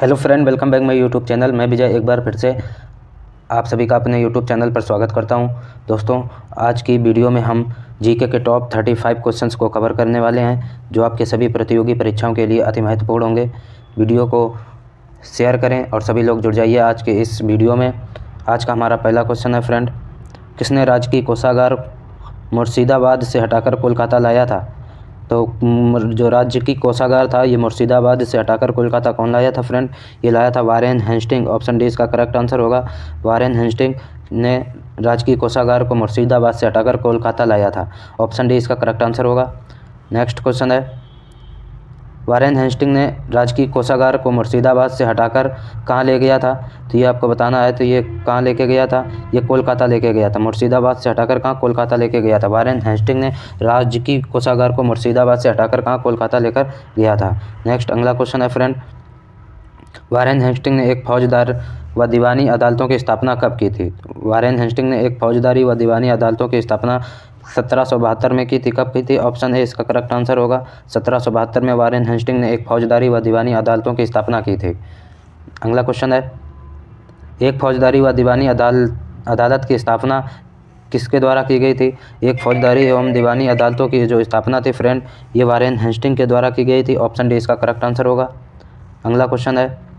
Hello friend, welcome back my YouTube channel. मैं विजय एक बार फिर से आप सभी का अपने यूट्यूब चैनल पर स्वागत करता हूं। दोस्तों, आज की वीडियो में हम जीके के टॉप 35 क्वेश्चंस को कवर करने वाले हैं, जो आपके सभी प्रतियोगी परीक्षाओं के लिए अति महत्वपूर्ण होंगे। वीडियो को शेयर करें और सभी लोग जुड़ जाइए आज के इस वीडियो में। आज का हमारा पहला क्वेश्चन है फ्रेंड, किसने राजकीय कोषागार मुर्शिदाबाद से हटाकर कोलकाता लाया था? तो जो राज्य की कोषागार था ये मुर्शिदाबाद से हटाकर कोलकाता कौन लाया था फ्रेंड? ये लाया था वारेन हेस्टिंग। ऑप्शन डी इसका करेक्ट आंसर होगा। वारेन हेस्टिंग ने राजकीय कोषागार को मुर्शिदाबाद से हटाकर कोलकाता लाया था। ऑप्शन डी इसका करेक्ट आंसर होगा। नेक्स्ट क्वेश्चन है, वारेन हेस्टिंग ने राजकीय कोषागार को मुर्शिदाबाद से हटाकर कहाँ ले गया था? तो ये आपको बताना है। तो ये कहाँ लेके गया था? ये कोलकाता लेके गया था। मुर्शिदाबाद से हटाकर कहाँ? कोलकाता लेके गया था। वारेन हेस्टिंग ने राजकीय कोषागार को मुर्शिदाबाद से हटाकर कहाँ? कोलकाता लेकर गया था। नेक्स्ट अगला क्वेश्चन है फ्रेंड, वारेन हेस्टिंग ने एक फौजदार व दीवानी अदालतों की स्थापना कब की थी? वारेन हेस्टिंग ने एक फौजदारी व दीवानी अदालतों की स्थापना 1772 में की थी। कब की थी? ऑप्शन ए इसका करेक्ट आंसर होगा। 1772 में वारेन हेस्टिंग ने एक फौजदारी व दीवानी अदालतों की स्थापना की थी। अगला क्वेश्चन है, एक फौजदारी व दीवानी अदालत की स्थापना किसके द्वारा की गई थी? एक फौजदारी एवं दीवानी अदालतों की जो स्थापना थी फ्रेंड, ये वारेन हेस्टिंग के द्वारा की गई थी। ऑप्शन डी इसका करेक्ट आंसर होगा। अगला क्वेश्चन है,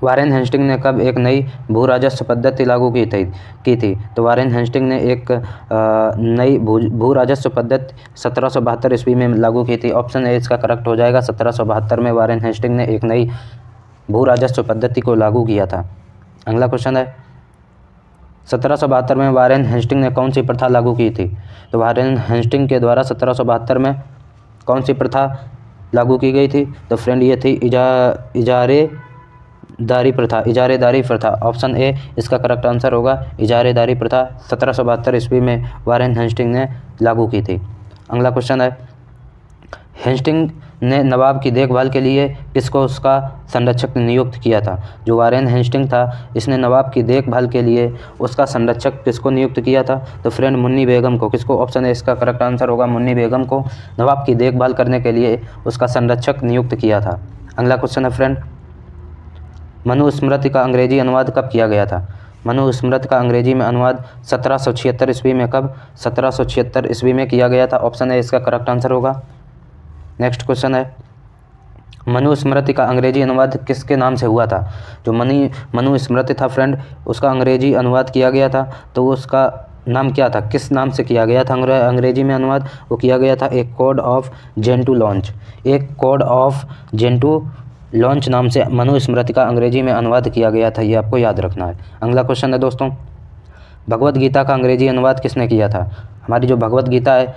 वारेन हेस्टिंग ने कब एक नई भू राजस्व पद्धति लागू की थी? तो वारेन हेस्टिंग ने एक नई भू राजस्व पद्धति 1772 ईस्वी में लागू की थी। ऑप्शन ए इसका करेक्ट हो जाएगा। 1772 में वारेन हेस्टिंग ने एक नई भू राजस्व पद्धति को लागू किया था। अगला क्वेश्चन है, 1772 में वारेन हेस्टिंग ने कौन सी प्रथा लागू की थी? तो वारेन हेस्टिंग के द्वारा 1772 में कौन सी प्रथा लागू की गई थी? तो फ्रेंड ये थी इजारेदारी प्रथा। ऑप्शन ए इसका करेक्ट आंसर होगा। इजारेदारी प्रथा 1772 ईस्वी में वारेन हेस्टिंग ने लागू की थी। अगला क्वेश्चन है, हेस्टिंग ने नवाब की देखभाल के लिए किसको उसका संरक्षक नियुक्त किया था? जो वारेन हेस्टिंग था, इसने नवाब की देखभाल के लिए उसका संरक्षक किसको नियुक्त किया था? तो फ्रेंड मुन्नी बेगम को। किसको? ऑप्शन ए इसका करेक्ट आंसर होगा। मुन्नी बेगम को नवाब की देखभाल करने के लिए उसका संरक्षक नियुक्त किया था। अगला क्वेश्चन है फ्रेंड, मनुस्मृति का अंग्रेजी अनुवाद कब किया गया था? मनुस्मृति का अंग्रेजी में अनुवाद 1776 ईस्वी में। कब? 1776 ईस्वी में किया गया था। ऑप्शन ए इसका करेक्ट आंसर होगा। नेक्स्ट क्वेश्चन है, मनुस्मृति का अंग्रेजी अनुवाद किसके नाम से हुआ था? जो मनुस्मृति था फ्रेंड, उसका अंग्रेजी अनुवाद किया गया था, तो उसका नाम क्या था? किस नाम से किया गया था अंग्रेजी में अनुवाद? वो किया गया था एक कोड ऑफ जेंटू लॉन्च। एक कोड ऑफ जेंटू लॉन्च नाम से मनुस्मृति का अंग्रेजी में अनुवाद किया गया था। ये आपको याद रखना है। अगला क्वेश्चन है दोस्तों, भगवत गीता का अंग्रेजी अनुवाद किसने किया था? हमारी जो भगवत गीता है,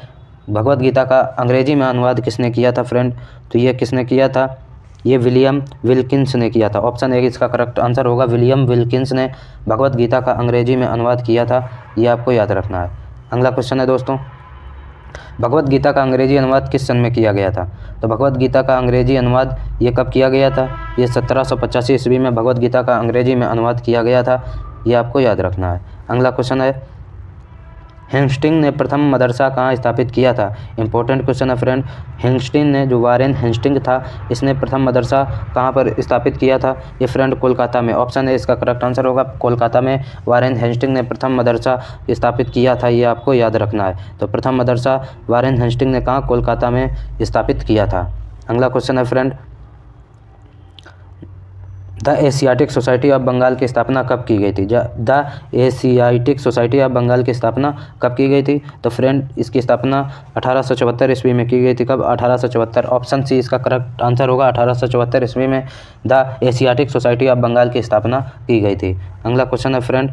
भगवत गीता का अंग्रेजी में अनुवाद किसने किया था फ्रेंड? तो ये किसने किया था? ये विलियम विल्किंस ने किया था। ऑप्शन ए इसका करेक्ट आंसर होगा। विलियम विल्किंस ने भगवत गीता का अंग्रेजी में अनुवाद किया था। ये आपको याद रखना है। अगला क्वेश्चन है दोस्तों, भगवत गीता का अंग्रेजी अनुवाद किस सन में किया गया था? तो भगवत गीता का अंग्रेजी अनुवाद ये कब किया गया था? ये 1785 ईस्वी में भगवत गीता का अंग्रेजी में अनुवाद किया गया था। ये आपको याद रखना है। अगला क्वेश्चन है, हेस्टिंग ने प्रथम मदरसा कहाँ स्थापित किया था? इंपॉर्टेंट क्वेश्चन है फ्रेंड। हेस्टिंग ने, जो वारेन हेस्टिंग था, इसने प्रथम मदरसा कहाँ पर स्थापित किया था? ये फ्रेंड कोलकाता में। ऑप्शन है इसका करेक्ट आंसर होगा। कोलकाता में वारेन हेस्टिंग ने प्रथम मदरसा स्थापित किया था। ये आपको याद रखना है। तो प्रथम मदरसा वारेन हेस्टिंग ने कहाँ? कोलकाता में स्थापित किया था। अगला क्वेश्चन है friend, the Asiatic society of Bengal की स्थापना कब की गई थी? The Asiatic society of Bengal की स्थापना कब की गई थी? तो फ्रेंड इसकी स्थापना 1874 ईस्वी में की गई थी। कब? 1874। ऑप्शन सी इसका करेक्ट आंसर होगा। 1874 ईस्वी में the Asiatic society of Bengal की स्थापना की गई थी। अगला क्वेश्चन है friend,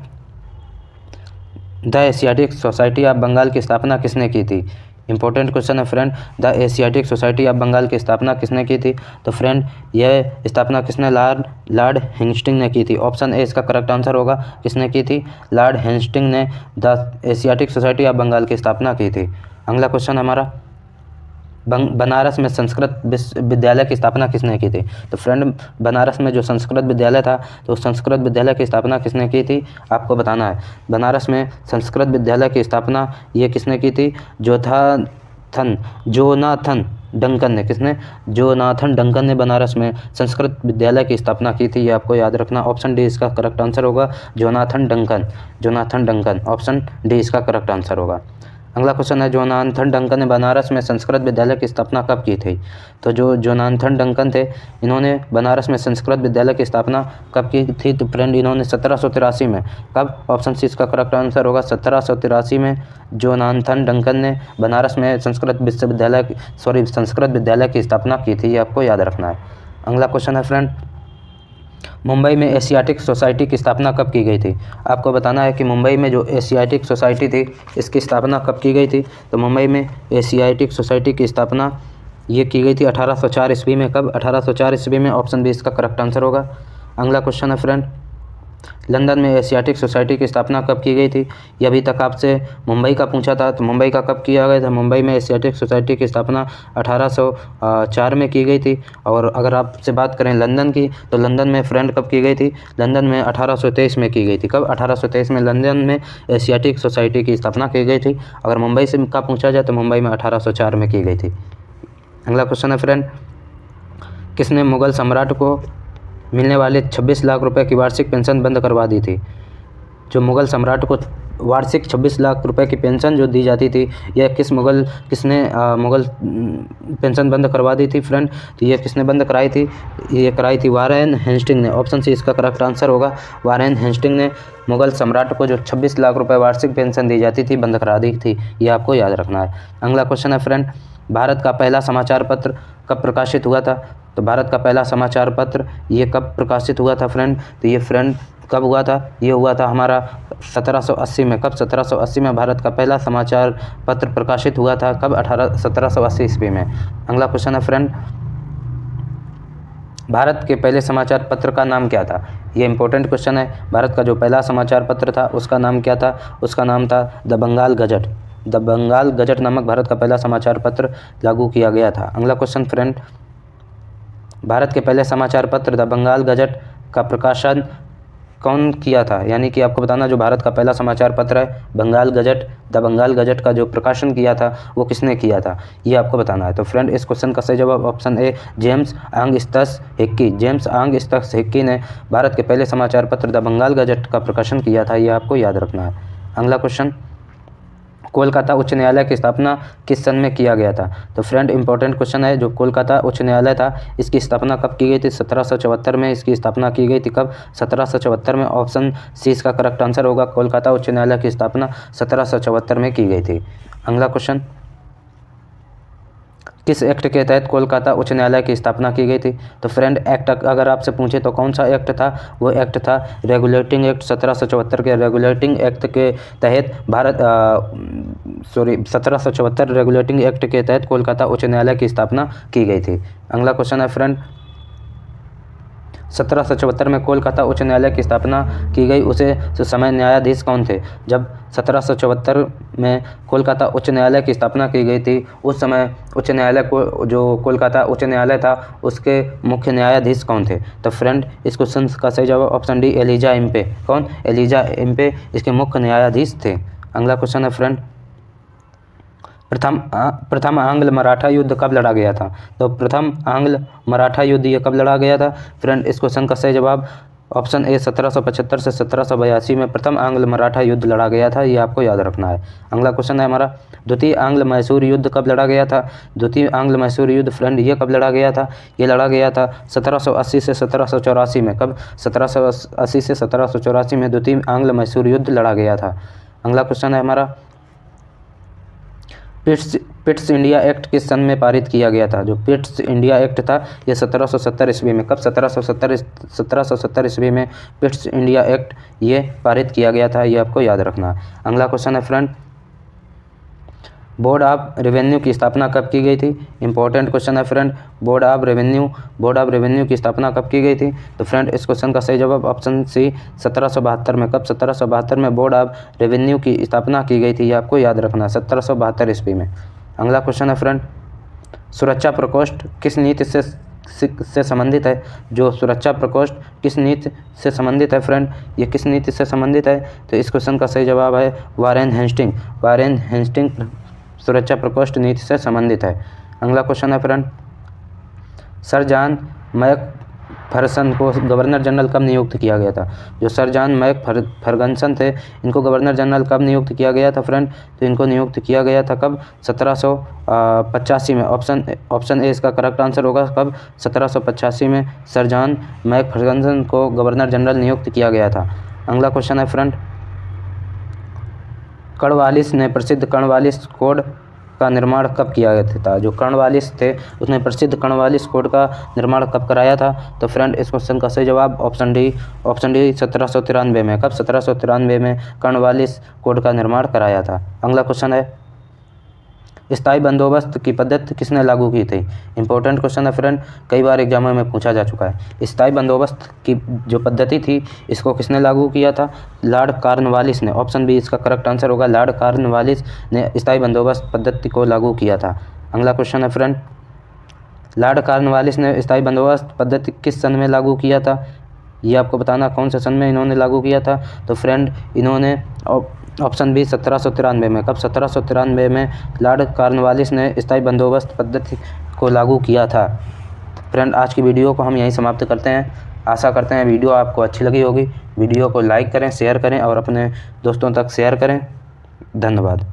the Asiatic society of Bengal की स्थापना किसने की थी? इंपॉर्टेंट क्वेश्चन है friend. The Asiatic society of Bengal की स्थापना किसने की थी? तो फ्रेंड यह स्थापना किसने? लॉर्ड हेस्टिंग ने की थी। ऑप्शन ए इसका करेक्ट आंसर होगा। किसने की थी? लॉर्ड हेस्टिंग ने the Asiatic society of Bengal की स्थापना की थी। अगला क्वेश्चन हमारा, बनारस में संस्कृत विद्यालय की स्थापना किसने की थी? तो फ्रेंड बनारस में जो संस्कृत विद्यालय था, तो संस्कृत विद्यालय की स्थापना किसने की थी? आपको बताना है। बनारस में संस्कृत विद्यालय की स्थापना ये किसने की थी? जोनाथन डंकन ने, किसने? जोनाथन डंकन ने बनारस में संस्कृत विद्यालय की स्थापना की थी। ये आपको याद रखना। ऑप्शन डी इसका करेक्ट आंसर होगा, Jonathan Duncan. Jonathan Duncan, option D इसका करेक्ट आंसर होगा। अगला क्वेश्चन है, जोनाथन डंकन ने बनारस में संस्कृत विद्यालय की स्थापना कब की थी? तो जो जोनाथन डंकन थे, इन्होंने बनारस में संस्कृत विद्यालय की स्थापना कब की थी? तो फ्रेंड इन्होंने 1783 में। कब? ऑप्शन सी इसका करेक्ट आंसर होगा, 1783 में जोनाथन डंकन ने बनारस में संस्कृत विद्यालय की स्थापना की थी। ये आपको याद रखना है। अगला क्वेश्चन है फ्रेंड, मुंबई में एशियाटिक सोसाइटी की स्थापना कब की गई थी? आपको बताना है कि मुंबई में जो एशियाटिक सोसाइटी थी, इसकी स्थापना कब की गई थी? तो मुंबई में एशियाटिक सोसाइटी की स्थापना ये की गई थी 1804 ईस्वी में। कब? 1804 ईस्वी में। ऑप्शन बी इसका करेक्ट आंसर होगा। अगला क्वेश्चन है फ्रेंड, लंदन में एशियाटिक सोसाइटी की स्थापना कब की गई थी? ये अभी तक आपसे मुंबई का पूछा था, तो मुंबई का कब किया गया था? मुंबई में एशियाटिक सोसाइटी की स्थापना 1804 में की गई थी। और अगर आपसे बात करें लंदन की, तो लंदन में फ्रेंड कब की गई थी? लंदन में 1823 में की गई थी। कब? 1823 में लंदन में एशियाटिक सोसाइटी की स्थापना की गई थी। अगर मुंबई से का पूछा जाए तो मुंबई में 1804 में की गई थी। अगला क्वेश्चन है फ्रेंड, किसने मुगल सम्राट को मिलने वाले 26 लाख रुपए की वार्षिक पेंशन बंद करवा दी थी? जो मुगल सम्राट को वार्षिक 26 लाख रुपए की पेंशन जो दी जाती थी, यह किसने मुगल पेंशन बंद करवा दी थी फ्रेंड? तो ये किसने बंद कराई थी? ये कराई थी वारेन हेस्टिंग ने। ऑप्शन सी इसका करेक्ट आंसर होगा, वारेन हेस्टिंग ने मुगल सम्राट को जो 26 लाख रुपए वार्षिक पेंशन दी जाती थी, बंद करा दी थी। ये आपको याद रखना है। अगला क्वेश्चन है फ्रेंड, भारत का पहला समाचार पत्र कब प्रकाशित हुआ था? तो भारत का पहला समाचार पत्र ये कब प्रकाशित हुआ था फ्रेंड? तो ये फ्रेंड कब हुआ था? ये हुआ था हमारा 1780 में। कब? 1780 में भारत का पहला समाचार पत्र प्रकाशित हुआ था। कब? 1780 ईस्वी में। अगला क्वेश्चन है फ्रेंड, भारत के पहले समाचार पत्र का नाम क्या था? ये इंपॉर्टेंट क्वेश्चन है। भारत का जो पहला समाचार पत्र था उसका नाम क्या था? उसका नाम था the Bengal gazette. The Bengal gazette नामक भारत का पहला समाचार पत्र लागू किया गया था। अगला क्वेश्चन फ्रेंड, भारत के पहले समाचार पत्र द बंगाल गजट का प्रकाशन कौन किया था? यानी कि आपको बताना, जो भारत का पहला समाचार पत्र है Bengal gazette, the Bengal gazette का जो प्रकाशन किया था वो किसने किया था? ये आपको बताना है। तो फ्रेंड इस क्वेश्चन का सही जवाब option A, James Augustus Hicky. James Augustus Hicky ने भारत के पहले समाचार पत्र द बंगाल गजट का प्रकाशन किया था। ये आपको याद रखना है। अगला क्वेश्चन, कोलकाता उच्च न्यायालय की स्थापना किस सन में किया गया था? तो फ्रेंड इंपॉर्टेंट क्वेश्चन है। जो कोलकाता उच्च न्यायालय था, इसकी स्थापना कब की गई थी? 1774 में इसकी स्थापना की गई थी। कब? 1774 में। ऑप्शन सी इसका करेक्ट आंसर होगा, कोलकाता उच्च न्यायालय की स्थापना 1774 में की गई थी। अगला क्वेश्चन, किस एक्ट के तहत कोलकाता उच्च न्यायालय की स्थापना की गई थी? तो फ्रेंड एक्ट अगर आपसे पूछे तो कौन सा एक्ट था? वो एक्ट था रेगुलेटिंग एक्ट। 1774 के रेगुलेटिंग एक्ट के तहत 1774 रेगुलेटिंग एक्ट के तहत कोलकाता उच्च न्यायालय की स्थापना की गई थी। अगला क्वेश्चन है फ्रेंड, 1774 में कोलकाता उच्च न्यायालय की स्थापना की गई, उसे समय न्यायाधीश कौन थे? जब 1774 में कोलकाता उच्च न्यायालय की स्थापना की गई थी, उस समय उच्च न्यायालय को जो कोलकाता उच्च न्यायालय था उसके मुख्य न्यायाधीश कौन थे? तो फ्रेंड इस क्वेश्चन का सही जवाब ऑप्शन डी, एलिजा इम्पे। कौन? एलिजा इम्पे इसके मुख्य न्यायाधीश थे। अगला क्वेश्चन है फ्रेंड, प्रथम आंग्ल मराठा युद्ध कब लड़ा गया था? तो प्रथम आंग्ल मराठा युद्ध ये कब लड़ा गया था? फ्रेंड इस क्वेश्चन का सही जवाब ऑप्शन ए, 1775 से 1782 में प्रथम आंग्ल मराठा युद्ध लड़ा गया था। ये आपको याद रखना है। अगला क्वेश्चन है हमारा, द्वितीय आंग्ल मैसूर युद्ध कब लड़ा गया था? द्वितीय आंग्ल मैसूर युद्ध फ्रेंड ये कब लड़ा गया था? ये लड़ा गया था 1780 से 1784 में। कब? 1780 से 1784 में द्वितीय आंग्ल मैसूर युद्ध लड़ा गया था। अगला क्वेश्चन है हमारा, पिट्स इंडिया एक्ट किस सन में पारित किया गया था? जो पिट्स इंडिया एक्ट था ये 1770 ईस्वी में। कब? 1770 ईस्वी में पिट्स इंडिया एक्ट ये पारित किया गया था। ये आपको याद रखना है। अगला क्वेश्चन है फ्रेंड, बोर्ड ऑफ रेवेन्यू की स्थापना कब की गई थी? इंपॉर्टेंट क्वेश्चन है फ्रेंड। बोर्ड ऑफ रेवेन्यू की स्थापना कब की गई थी? तो फ्रेंड इस क्वेश्चन का सही जवाब ऑप्शन सी, 1772 में। कब? 1772 में बोर्ड ऑफ रेवेन्यू की स्थापना की गई थी। ये आपको याद रखना है, 1772 ईस्वी में। अगला क्वेश्चन है फ्रेंड, सुरक्षा प्रकोष्ठ किस नीति से संबंधित है? जो सुरक्षा प्रकोष्ठ किस नीति से संबंधित है फ्रेंड? ये किस नीति से संबंधित है? तो इस क्वेश्चन का सही जवाब है वारेन हेस्टिंग। वारेन हेस्टिंग सुरक्षा प्रकोष्ठ नीति से संबंधित है। अगला क्वेश्चन है फ्रेंड, सर जॉन मैकफरसन को गवर्नर जनरल कब नियुक्त किया गया था? जो सर जॉन मैकफरगसन थे, इनको गवर्नर जनरल कब नियुक्त किया गया था फ्रेंड? तो इनको नियुक्त किया गया था कब? 1785 में। ऑप्शन ए इसका करेक्ट आंसर होगा। कब? 1785 में सर जॉन मैकफरगसन को गवर्नर जनरल नियुक्त किया गया था। अगला क्वेश्चन है फ्रेंड, कर्नवालिस ने प्रसिद्ध कर्नवालिस कोड का निर्माण कब किया गया था? जो कर्नवालिस थे उसने प्रसिद्ध कर्नवालिस कोड का निर्माण कब कराया था? तो फ्रेंड इस क्वेश्चन का सही जवाब ऑप्शन डी 1793 में। कब? 1793 में कर्नवालिस कोड का निर्माण कराया था। अगला क्वेश्चन है, स्थायी बंदोबस्त की पद्धति किसने लागू की थी? इंपॉर्टेंट क्वेश्चन है फ्रेंड, कई बार एग्जामों में पूछा जा चुका है। स्थायी बंदोबस्त की जो पद्धति थी इसको किसने लागू किया था? लॉर्ड कॉर्नवालिस ने। ऑप्शन बी इसका करेक्ट आंसर होगा। लॉर्ड कॉर्नवालिस ने स्थायी बंदोबस्त पद्धति को लागू किया था। अगला क्वेश्चन है फ्रेंड, लॉर्ड कॉर्नवालिस ने स्थायी बंदोबस्त पद्धति किस सन में लागू किया था? ये आपको बताना कौन से सन में इन्होंने लागू किया था। तो फ्रेंड इन्होंने ऑप्शन बी 1793 में। कब? 1793 में लॉर्ड कॉर्नवालिस ने स्थायी बंदोबस्त पद्धति को लागू किया था। फ्रेंड आज की वीडियो को हम यहीं समाप्त करते हैं। आशा करते हैं वीडियो आपको अच्छी लगी होगी। वीडियो को लाइक करें, शेयर करें और अपने दोस्तों तक शेयर करें। धन्यवाद।